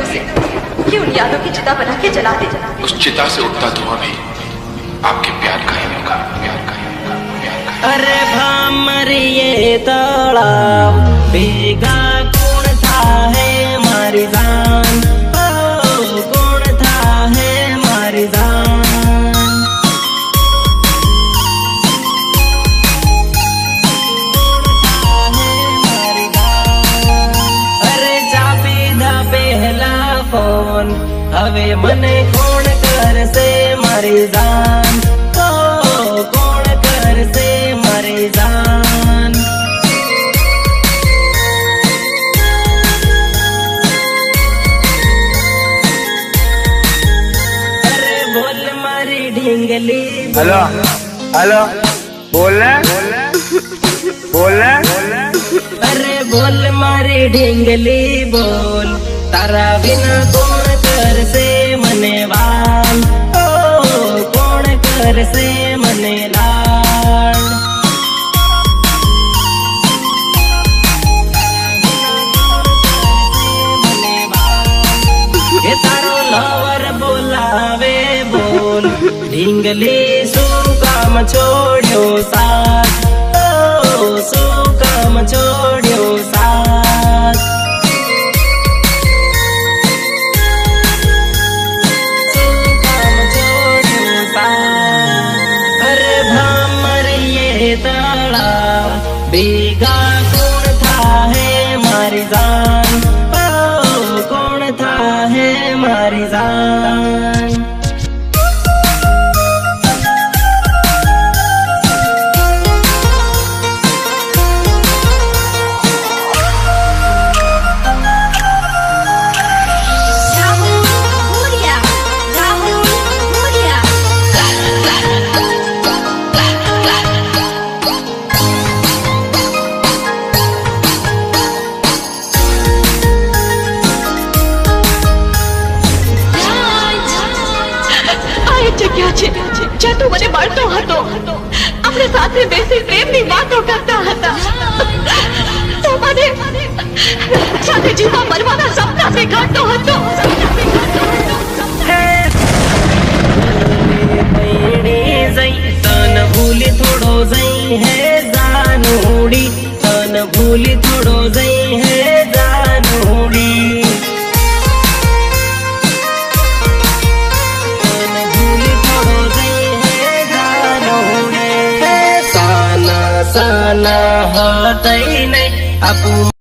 उसे कि उन यादों की चिता बना के जलाते। उस चिता से उठता धुआं भी आपके प्यार का ही होगा, प्यार का ही होगा, प्यार का ही। अरे भामरिए तलाव भीगा कौन था है मारी जान, ओ कौन था है मारी जान। अरे चापी दा पहला फोन हवे मने कौन कर से मारी जान, ओ कौन कर से मारी जान। अरे बोल मारी ढींगली। हेलो हेलो बोल रहे अरे बोल मारी ढींगली बोल, तारा बिना कौन कर से मने वाल, ओ कौन कर से मने लाल। ये तारो लवर बोलावे बोल, ढींगली सु काम छोड़ो साथ, ओ सु काम छोड़ो साथ। सु काम छोड़ो साथ। अरे भामर ये तालाब भीगा कौन था है मारी जान, ओ कौन था है मारी जान। જ્યાં તું મને મળતો હતો, આપણે સાથે બેસી પ્રેમની વાતો કરતા હતા, તો મને સાથે જીવવા મરવાના સપના દેખાડતો હતો। તન ભૂલી થોડો જઈ હે જાનુડી, તન ભૂલી થોડો જઈ હે જાનુડી। साना हतई नहीं अपू